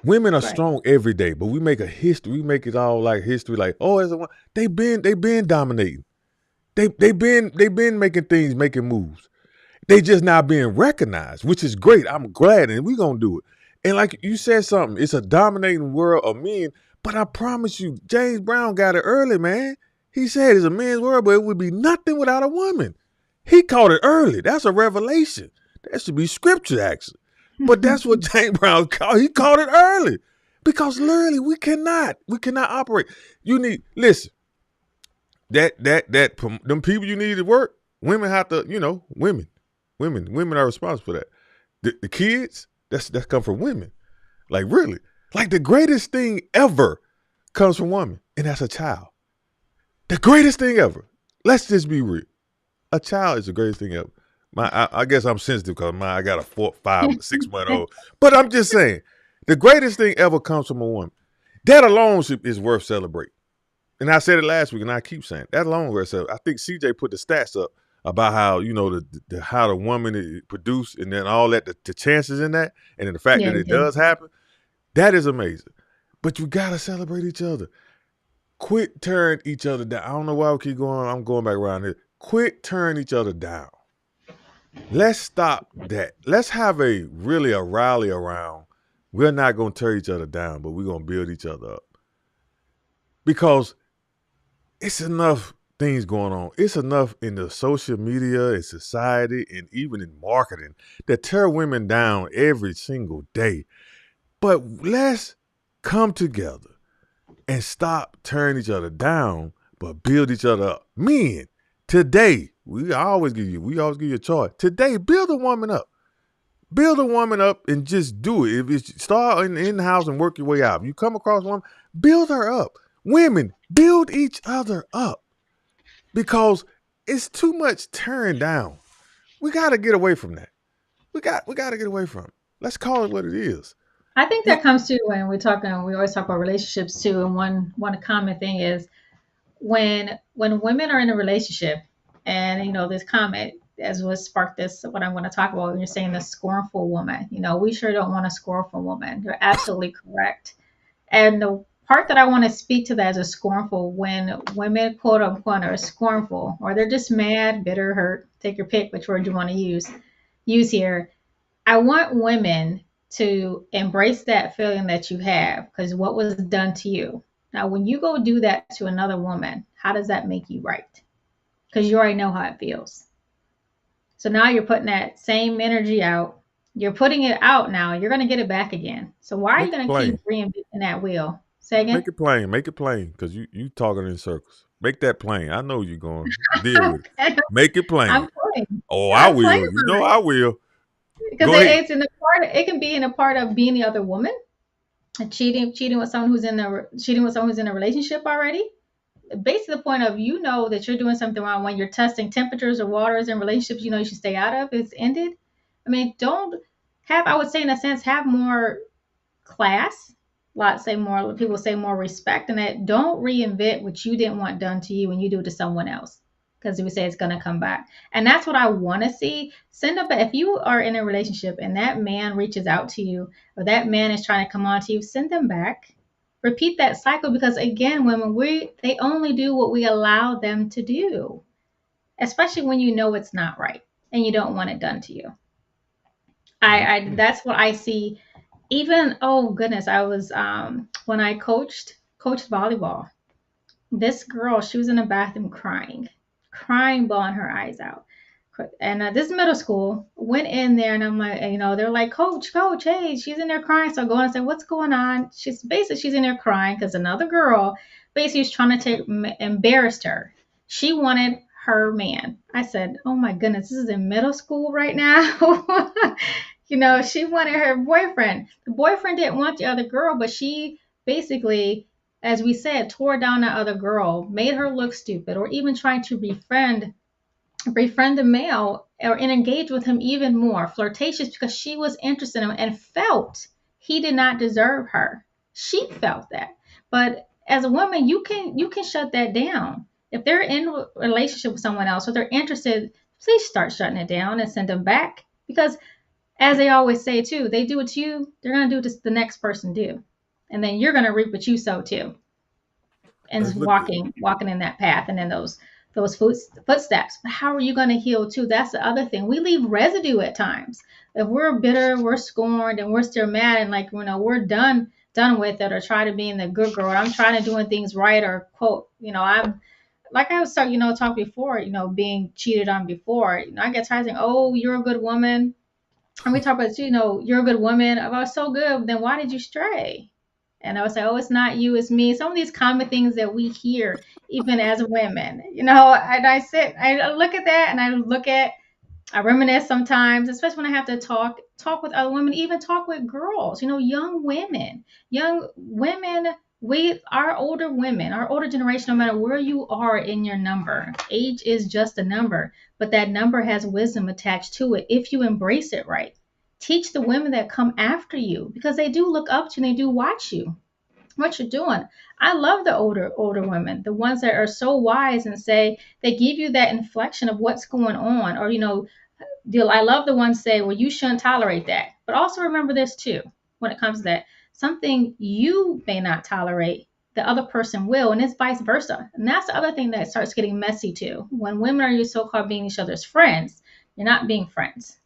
Women are strong every day, but we make a history. We make it all like history, like, oh, as a woman, they've been dominating. They've been making moves. They just now being recognized, which is great. I'm glad, and we're gonna do it. And like you said something, it's a dominating world of men. But I promise you, James Brown got it early, man. He said it's a man's world, but it would be nothing without a woman. He caught it early. That's a revelation. That should be scripture, actually. But that's what James Brown caught. He caught it early. Because literally, we cannot operate. You need, listen, them people you need to work, women have to, women are responsible for that. The kids, that's come from women. Like, really. Like, the greatest thing ever comes from women, and that's a child. The greatest thing ever. Let's just be real. A child is the greatest thing ever. I guess I'm sensitive because I got a 4, 5, 6 month old. But I'm just saying, the greatest thing ever comes from a woman. That alone is worth celebrating. And I said it last week, and I keep saying it. That alone is worth celebrating. I think CJ put the stats up about how, how the woman is produced, and then all that, the chances in that, and then the fact that it does happen. That is amazing. But you got to celebrate each other. Quit tearing each other down. I don't know why we keep going. I'm going back around here. Quit tearing each other down. Let's stop that. Let's have a rally around. We're not going to tear each other down, but we're going to build each other up. Because it's enough things going on. It's enough in the social media and society and even in marketing that tear women down every single day. But let's come together and stop tearing each other down, but build each other up. Men, today, we always give you a choice. Today, build a woman up. Build a woman up and just do it. If you start in the house and work your way out. If you come across a woman, build her up. Women, build each other up. Because it's too much tearing down. We got to get away from that. We got to get away from it. Let's call it what it is. I think that comes to when we always talk about relationships too. And one common thing is when women are in a relationship, and this comment as what sparked this, what I'm going to talk about when you're saying the scornful woman. We sure don't want a scornful woman. You're absolutely correct. And the part that I want to speak to that is a scornful, when women quote unquote are scornful, or they're just mad, bitter, hurt, take your pick which word you want to use here. I want women to embrace that feeling that you have, because what was done to you. Now, when you go do that to another woman, how does that make you right? Because you already know how it feels. So now you're putting that same energy out. You're putting it out now. You're going to get it back again. So why are you going to keep reinventing that wheel? Say again? Make it plain, because you talking in circles. Make that plain. I know you're going to deal with it. Make it plain. I'm plain. Oh, I will. You know I will. Because it can be in a part of being the other woman, cheating with someone who's in a relationship already. Basically, the point of that you're doing something wrong when you're testing temperatures or waters in relationships. You should stay out of. It's ended. I mean, I would say in a sense, have more class. People say more respect, and that don't reinvent what you didn't want done to you when you do it to someone else. Because we say it's going to come back. And that's what I want to see. If you are in a relationship and that man reaches out to you, or that man is trying to come on to you, send them back. Repeat that cycle, because again, women, they only do what we allow them to do, especially when you know it's not right and you don't want it done to you. That's what I see. Even, oh goodness, I was when I coached volleyball, this girl, she was in the bathroom crying, bawling her eyes out. And this middle school, went in there, and I'm like, they're like, coach, hey, she's in there crying. So I go in and say, what's going on? She's in there crying because another girl basically was trying to embarrass her. She wanted her man. I said, oh my goodness, this is in middle school right now. She wanted her boyfriend. The boyfriend didn't want the other girl, but she basically, as we said, tore down that other girl, made her look stupid, or even trying to befriend the male and engage with him even more, flirtatious, because she was interested in him and felt he did not deserve her. She felt that. But as a woman, you can shut that down. If they're in a relationship with someone else, or they're interested, please start shutting it down and send them back. Because as they always say too, they do it to you, they're going to do it to the next person too. And then you're going to reap what you sow too. And just walking in that path, and then those footsteps. But how are you going to heal too? That's the other thing. We leave residue at times. If we're bitter, we're scorned, and we're still mad, and we're done with it, or try to be in the good girl, I'm trying to doing things right, or quote, I'm like I was talking before, being cheated on before. I get tired of saying, oh, you're a good woman. And we talk about, you're a good woman. I was so good. Then why did you stray? And I would say, oh, it's not you, it's me. Some of these common things that we hear, even as women, and I look at that, and I reminisce sometimes, especially when I have to talk with other women, even talk with girls, young women, our older generation, no matter where you are in your number, age is just a number, but that number has wisdom attached to it if you embrace it right. Teach the women that come after you, because they do look up to you and they do watch you, what you're doing. I love the older women, the ones that are so wise and say, they give you that inflection of what's going on. Or, I love the ones say, well, you shouldn't tolerate that. But also remember this too, when it comes to that, something you may not tolerate, the other person will, and it's vice versa. And that's the other thing that starts getting messy too. When women are so-called being each other's friends, you're not being friends.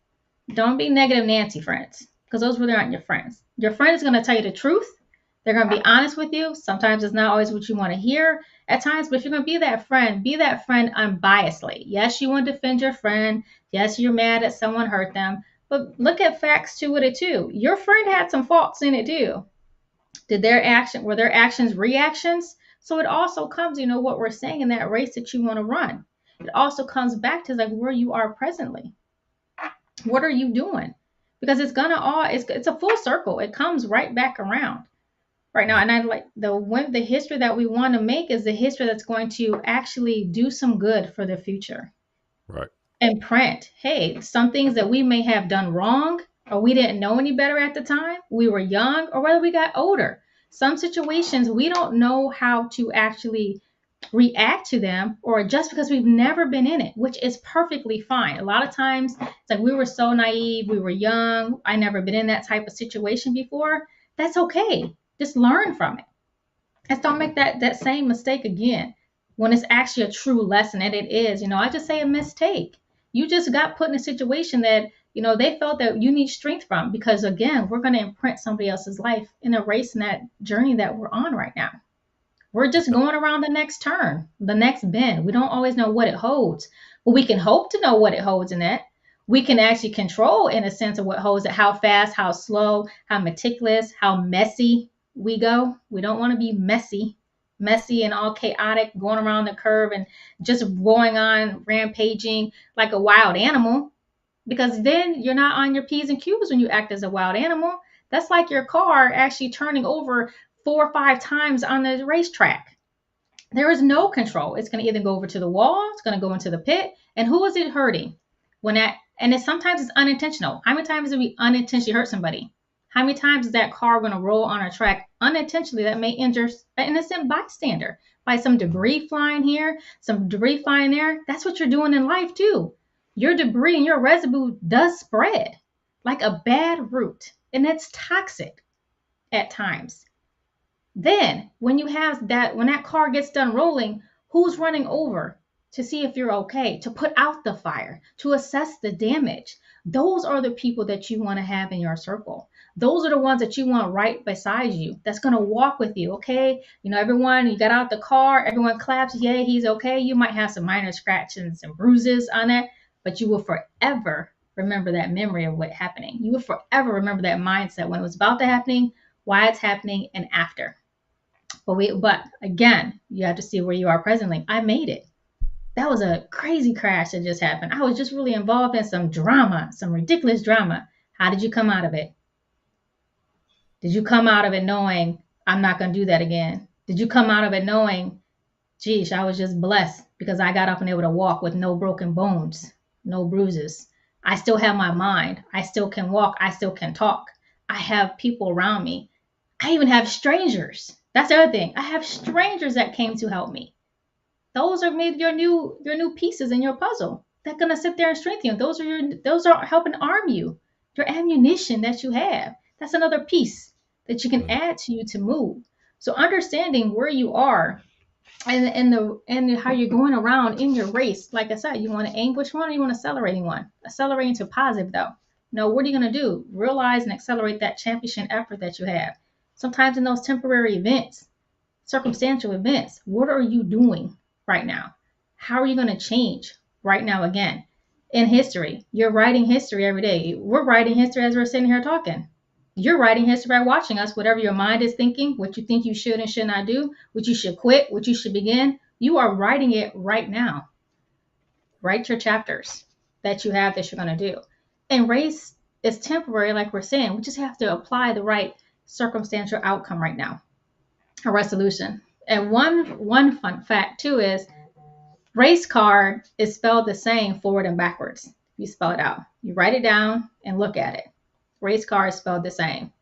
Don't be negative Nancy friends, because those really aren't your friends. Your friend is going to tell you the truth. They're going to be honest with you. Sometimes it's not always what you want to hear at times, but if you're going to be that friend unbiasedly. Yes, you want to defend your friend. Yes, you're mad that someone hurt them, but look at facts too with it too. Your friend had some faults in it too. Were their actions reactions? So it also comes, what we're saying in that race that you want to run. It also comes back to where you are presently. What are you doing? Because it's a full circle. It comes right back around. right now. And I like the history that we want to make is the history that's going to actually do some good for the future. Right. And print, hey, some things that we may have done wrong or we didn't know any better at the time, we were young, or whether we got older. Some situations we don't know how to actually react to them, or just because we've never been in it, which is perfectly fine. A lot of times it's like we were so naive, we were young, I never been in that type of situation before. That's okay. Just learn from it. Let's don't make that same mistake again when it's actually a true lesson. And it is, I just say a mistake. You just got put in a situation that, they felt that you need strength from, because again, we're going to imprint somebody else's life in erasing that journey that we're on right now. We're just going around the next turn, the next bend. We don't always know what it holds, but we can hope to know what it holds in that. We can actually control, in a sense, of what holds it, how fast, how slow, how meticulous, how messy we go. We don't want to be messy and all chaotic, going around the curve and just going on rampaging like a wild animal, because then you're not on your P's and Q's when you act as a wild animal. That's like your car actually turning over 4 or 5 times on the racetrack. There is no control. It's going to either go over to the wall, it's going to go into the pit, and who is it hurting? And sometimes it's unintentional. How many times do we unintentionally hurt somebody? How many times is that car going to roll on a track unintentionally that may injure an innocent bystander by some debris flying here, some debris flying there? That's what you're doing in life too. Your debris and your residue does spread like a bad root, and it's toxic at times. Then when that car gets done rolling, who's running over to see if you're okay, to put out the fire, to assess the damage? Those are the people that you want to have in your circle. Those are the ones that you want right beside you, that's going to walk with you. Okay, everyone, you got out the car, everyone claps, yay, he's okay. You might have some minor scratches and bruises on it, but you will forever remember that memory of what happening. You will forever remember that mindset when it was about to happening, why it's happening, and after. But again, you have to see where you are presently. I made it. That was a crazy crash that just happened. I was just really involved in some drama, some ridiculous drama. How did you come out of it? Did you come out of it knowing I'm not going to do that again? Did you come out of it knowing, geez, I was just blessed because I got up and able to walk with no broken bones, no bruises. I still have my mind. I still can walk. I still can talk. I have people around me. I even have strangers. That's the other thing. I have strangers that came to help me. Those are maybe your new pieces in your puzzle. They're gonna sit there and strengthen you. Those are helping arm you. Your ammunition that you have. That's another piece that you can add to you to move. So understanding where you are and how you're going around in your race. Like I said, you want to anguish one or you want accelerating one? Accelerating to positive though. No, what are you gonna do? Realize and accelerate that championship effort that you have. Sometimes in those temporary events, circumstantial events, what are you doing right now? How are you going to change right now again? In history, you're writing history every day. We're writing history as we're sitting here talking. You're writing history by watching us. Whatever your mind is thinking, what you think you should and should not do, what you should quit, what you should begin, you are writing it right now. Write your chapters that you have that you're going to do. And race is temporary, like we're saying. We just have to apply the right circumstantial outcome right now, a resolution. And one fun fact too is race car is spelled the same forward and backwards. You spell it out. You write it down and look at it. Race car is spelled the same.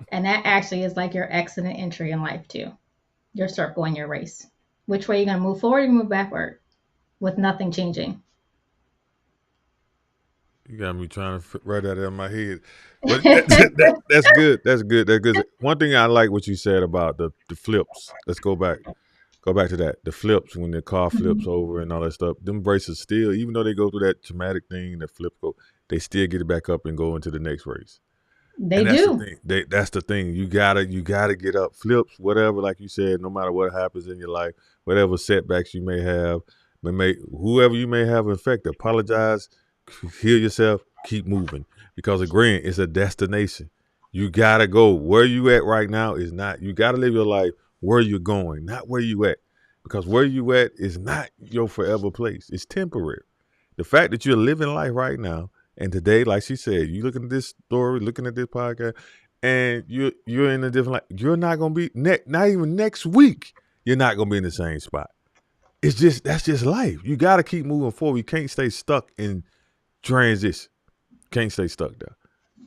And that actually is like your exit and entry in life too. Your circle and your race. Which way you're going to move forward or move backward with nothing changing. You got me trying to write that in my head. But that's good. That's good. One thing I like what you said about the flips. Let's go back to that. The flips, when the car flips over and all that stuff. Them races still, even though they go through that traumatic thing, that flip go, they still get it back up and go into the next race. They do. That's the thing. You gotta get up. Flips, whatever, like you said, no matter what happens in your life, whatever setbacks you may have, whoever you may have infected, apologize, heal yourself, keep moving. Because again, it's a destination. You gotta go. Where you at right now is not. You gotta live your life where you're going, not where you at. Because where you at is not your forever place. It's temporary. The fact that you're living life right now, and today, like she said, you looking at this story, looking at this podcast, and you're in a different, like, you're not gonna be not even next week. You're not gonna be in the same spot. It's just, that's just life. You got to keep moving forward. You can't stay stuck in transition. Can't stay stuck there.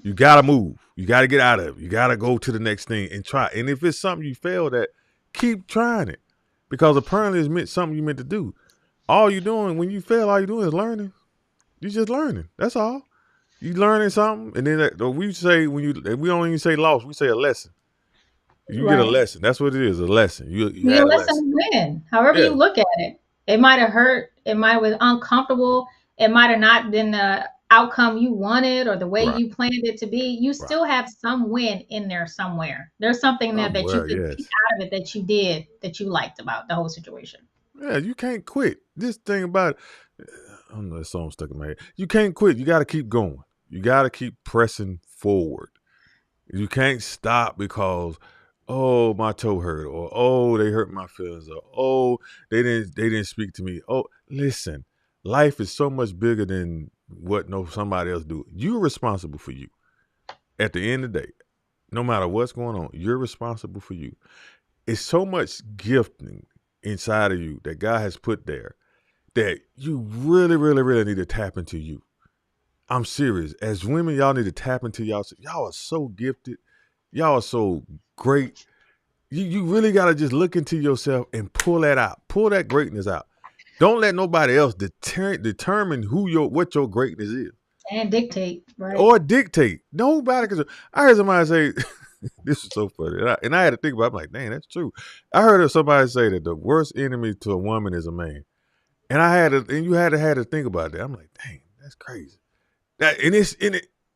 You got to move. You got to get out of it. You got to go to the next thing and try. And if it's something you failed at, keep trying it, because apparently it's meant something you meant to do. All you're doing when you fail, all you're doing is learning. You're just learning. That's all. You learning something, and then we say, we don't even say loss. We say a lesson. You get a lesson. That's what it is, a lesson. You had a lesson. Win. However you look at it. It might have hurt. It might have been uncomfortable. It might have not been the outcome you wanted or the way you planned it to be. You still have some win in there somewhere. There's something there that you could pick out of it that you did, that you liked about the whole situation. Yeah, you can't quit. This thing about it, I don't know, that song stuck in my head. You can't quit. You got to keep going. You got to keep pressing forward. You can't stop because, oh, my toe hurt, or oh, they hurt my feelings, or oh, they didn't speak to me. Oh, listen, life is so much bigger than what somebody else do. You're responsible for you. At the end of the day, no matter what's going on, you're responsible for you. It's so much gifting inside of you that God has put there that you really, really, really need to tap into you. I'm serious. As women, y'all need to tap into y'all. Y'all are so gifted. Y'all are so great. You really got to just look into yourself and pull that out. Pull that greatness out. Don't let nobody else determine what your greatness is. And dictate, right? Or dictate. Nobody can. I heard somebody say, this is so funny. And I had to think about it. I'm like, dang, that's true. I heard somebody say that the worst enemy to a woman is a man. And you had to think about that. I'm like, dang, that's crazy.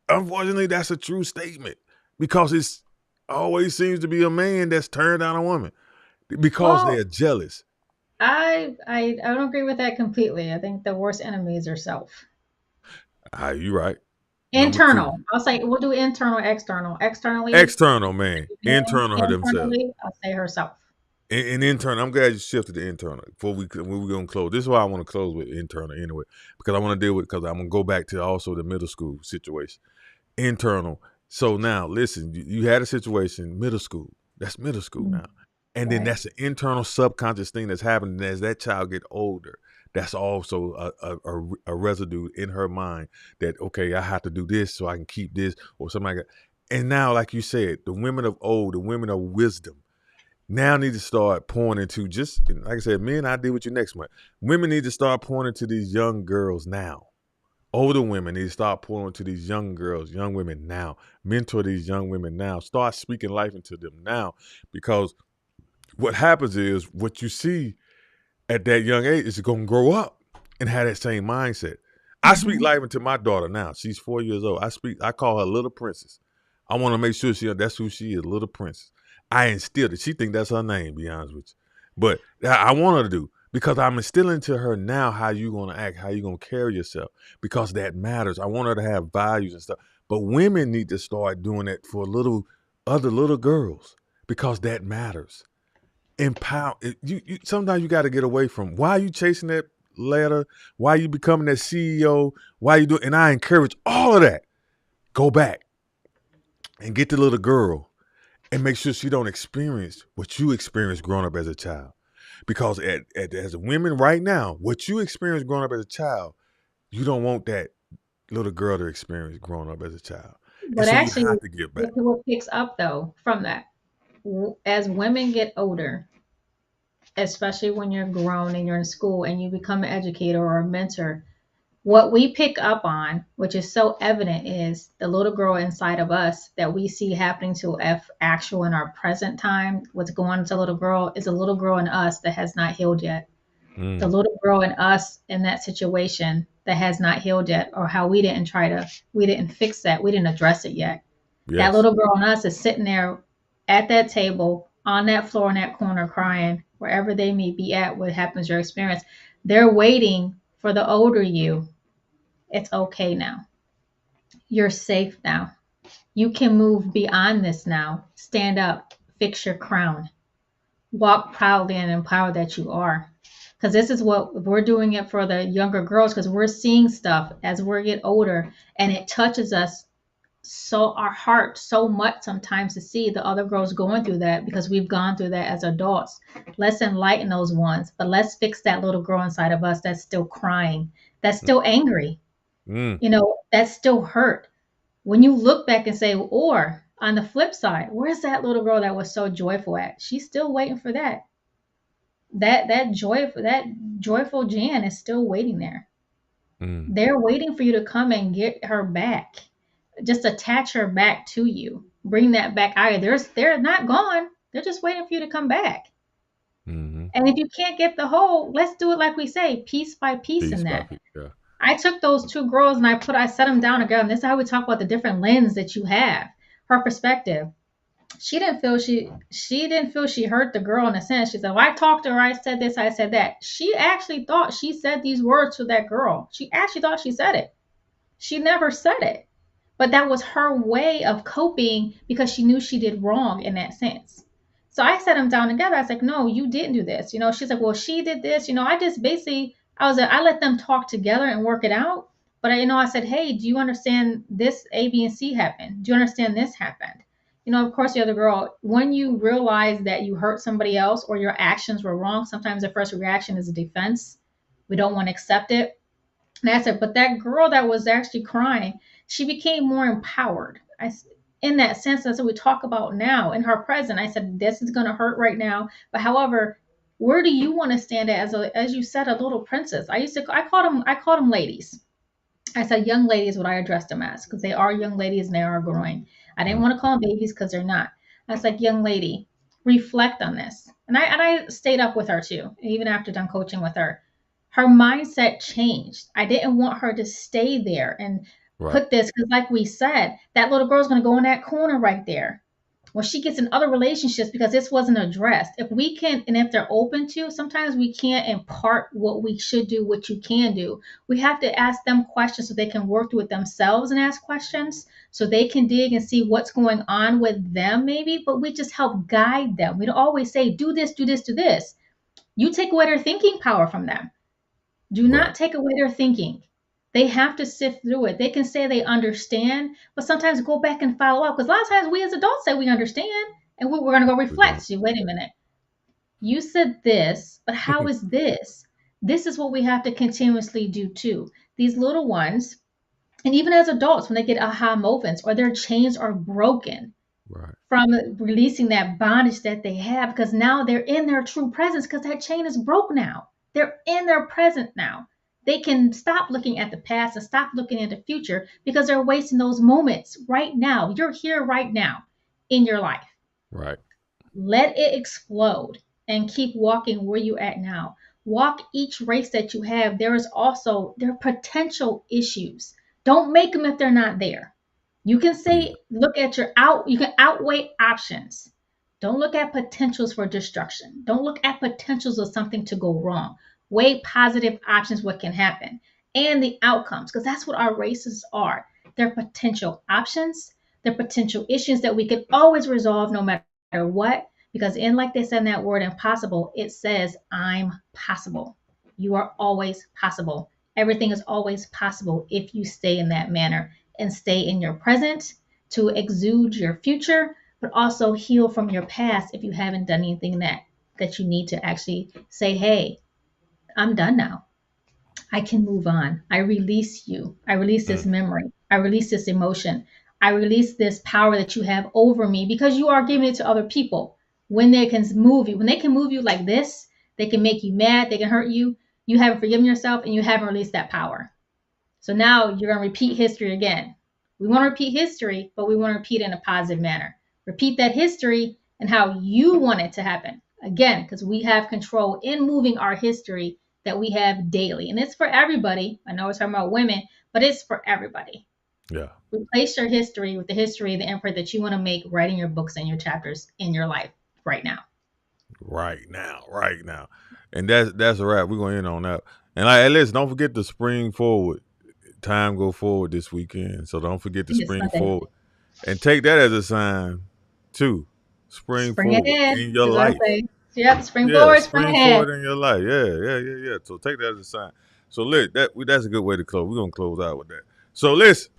Unfortunately, that's a true statement, because it's always seems to be a man that's turned down a woman because they're jealous. I don't agree with that completely. I think the worst enemy is yourself. You're right. Internal. I'll say we'll do internal, external. Externally. External, man. Internal her themselves. I'll say herself. And internal. I'm glad you shifted to internal when we're going to close. This is why I want to close with internal anyway, because I want to deal with, because I'm going to go back to also the middle school situation. Internal. So now, listen, you had a situation, middle school. That's middle school now. And then that's an internal subconscious thing that's happening as that child get older. That's also a residue in her mind that, okay, I have to do this so I can keep this or something like that. And now, like you said, the women of old, the women of wisdom, now need to start pouring into, just like I said, men, I'll deal with you next month. Women need to start pouring into these young girls now. Older women need to start pouring into these young girls, young women now. Mentor these young women now. Start speaking life into them now, because what happens is what you see at that young age is going to grow up and have that same mindset. I speak life into my daughter now. She's 4 years old. I call her Little Princess. I want to make sure that's who she is, Little Princess. I instilled it. She think that's her name, to be honest with you. But I want her to do, because I'm instilling to her now how you going to act, how you going to carry yourself, because that matters. I want her to have values and stuff. But women need to start doing that for other little girls, because that matters. Empower you. Sometimes you got to get away from, why are you chasing that ladder? Why are you becoming that CEO? Why are you doing? And I encourage all of that. Go back and get the little girl and make sure she don't experience what you experienced growing up as a child. Because as a women right now, what you experienced growing up as a child, you don't want that little girl to experience growing up as a child. But so actually, you have to give back. What picks up though from that, as women get older, especially when you're grown and you're in school and you become an educator or a mentor, what we pick up on, which is so evident, is the little girl inside of us that we see happening to actual in our present time. What's going on to the little girl is a little girl in us that has not healed yet. The little girl in us in that situation that has not healed yet, or how we didn't fix that. We didn't address it yet. Yes. That little girl in us is sitting there at that table, on that floor, in that corner, crying, wherever they may be at, what happens, your experience. They're waiting for the older you. It's okay now. You're safe now. You can move beyond this now. Stand up, fix your crown, walk proudly and empowered that you are. Because this is what we're doing it for the younger girls, because we're seeing stuff as we get older and it touches us so our heart so much sometimes to see the other girls going through that because we've gone through that as adults. Let's enlighten those ones, but let's fix that little girl inside of us that's still crying, that's still angry, that's still hurt. When you look back and say, or on the flip side, where's that little girl that was so joyful at? She's still waiting for that. That joyful Jan is still waiting there. They're waiting for you to come and get her back. Just attach her back to you. Bring that back out. They're not gone. They're just waiting for you to come back. And if you can't get the whole, let's do it like we say, piece by piece in that. I took those two girls and I set them down together. And this is how we talk about the different lens that you have. Her perspective. She didn't feel she hurt the girl in a sense. She said, well, I talked to her, I said this, I said that. She actually thought she said these words to that girl. She actually thought she said it. She never said it. But that was her way of coping because she knew she did wrong in that sense. So I set them down together. I was like, no, you didn't do this. She's like, well, she did this. I just basically, I let them talk together and work it out. But I said, hey, do you understand this A, B, and C happened? Do you understand this happened? Of course, the other girl, when you realize that you hurt somebody else or your actions were wrong, sometimes the first reaction is a defense. We don't want to accept it. And I said, but that girl that was actually crying, she became more empowered. In that sense, that's what we talk about now. In her present, I said, this is going to hurt right now. But however, where do you want to stand as you said, a little princess? I called them ladies. I said, young ladies, what I addressed them as, because they are young ladies and they are growing. I didn't want to call them babies because they're not. I was like, young lady, reflect on this. And I stayed up with her too, even after done coaching with her. Her mindset changed. I didn't want her to stay there and put this, because like we said, that little girl's going to go in that corner right there. Well, she gets in other relationships because this wasn't addressed. If we can, and if they're open to, sometimes we can't impart what we should do, what you can do. We have to ask them questions so they can work through it themselves and ask questions so they can dig and see what's going on with them maybe, but we just help guide them. We don't always say, do this, do this, do this. You take away their thinking power from them. Do not take away their thinking. They have to sift through it. They can say they understand, but sometimes go back and follow up. Because a lot of times we as adults say we understand, and we're going to go reflect. See, wait a minute. You said this, but how is this? This is what we have to continuously do too. These little ones, and even as adults, when they get aha moments or their chains are broken from releasing that bondage that they have, because now they're in their true presence because that chain is broke now. They're in their present now. They can stop looking at the past and stop looking at the future because they're wasting those moments right now. You're here right now in your life. Right. Let it explode and keep walking where you're at now. Walk each race that you have. There are potential issues. Don't make them if they're not there. You can say, you can outweigh options. Don't look at potentials for destruction. Don't look at potentials of something to go wrong. Weigh positive options, what can happen, and the outcomes, because that's what our races are. They're potential options. They're potential issues that we can always resolve no matter what, because like they said in that word impossible, it says, I'm possible. You are always possible. Everything is always possible if you stay in that manner and stay in your present to exude your future, but also heal from your past if you haven't done anything that you need to actually say, hey, I'm done now. I can move on. I release you. I release this memory. I release this emotion. I release this power that you have over me because you are giving it to other people. When they can move you like this, they can make you mad, they can hurt you. You haven't forgiven yourself and you haven't released that power. So now you're going to repeat history again. We want to repeat history, but we want to repeat it in a positive manner. Repeat that history and how you want it to happen. Again, because we have control in moving our history that we have daily. And it's for everybody. I know we're talking about women, but it's for everybody. Yeah. Replace your history with the history of the imprint that you want to make writing your books and your chapters in your life right now. Right now. And that's a wrap. We're going to end on that. And listen, don't forget to spring forward. Time go forward this weekend. So don't forget to spring forward. And take that as a sign too. Spring forward in your life. Yep, spring forward, spring forward in your life. Yeah. So take that as a sign. So that's a good way to close. We're gonna close out with that. So listen,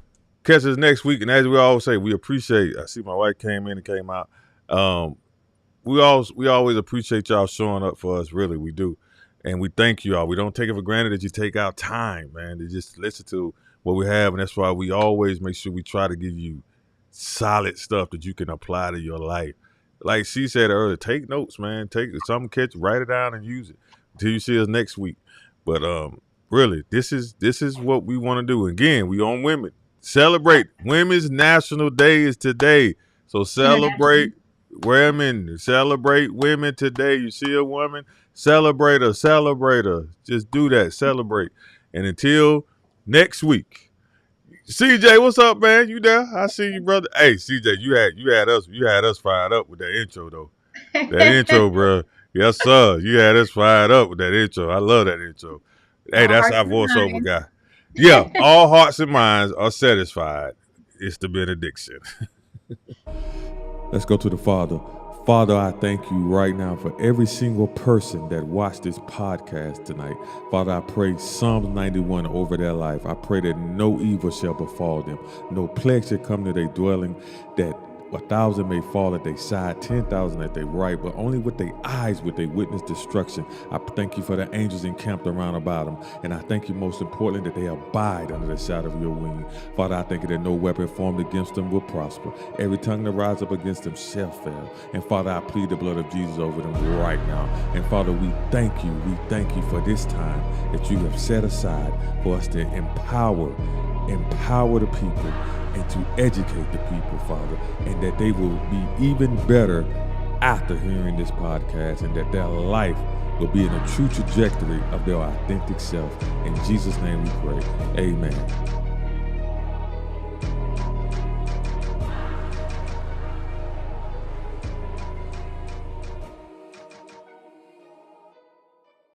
Catch us next week. And as we always say, we appreciate. I see my wife came in and came out. We always appreciate y'all showing up for us. Really, we do. And we thank you all. We don't take it for granted that you take out time, man, to just listen to what we have. And that's why we always make sure we try to give you solid stuff that you can apply to your life. Like she said earlier, take notes, man. Take something, write it down and use it until you see us next week. But really, this is what we want to do. Again, we on women. Celebrate. Women's National Day is today. So celebrate women. Celebrate women today. You see a woman, celebrate her. Celebrate her. Just do that. Celebrate. And until next week. CJ, what's up, man? You there? I see you, brother. Hey, CJ, you had us fired up with that intro, though. That intro, bro. Yes, sir. You had us fired up with that intro. I love that intro. Hey, that's our voiceover guy. Yeah, all hearts and minds are satisfied. It's the benediction. Let's go to the Father. Father, I thank you right now for every single person that watched this podcast tonight. Father, I pray Psalms 91 over their life. I pray that no evil shall befall them. No plague shall come to their dwelling, that 1,000 may fall at their side, 10,000 at their right, but only with their eyes would they witness destruction. I thank you for the angels encamped around about them. And I thank you most importantly that they abide under the shadow of your wing. Father, I thank you that no weapon formed against them will prosper. Every tongue that rises up against them shall fail. And Father, I plead the blood of Jesus over them right now. And Father, we thank you for this time that you have set aside for us to empower the people and to educate the people, Father, and that they will be even better after hearing this podcast, and that their life will be in a true trajectory of their authentic self. In Jesus' name we pray. Amen.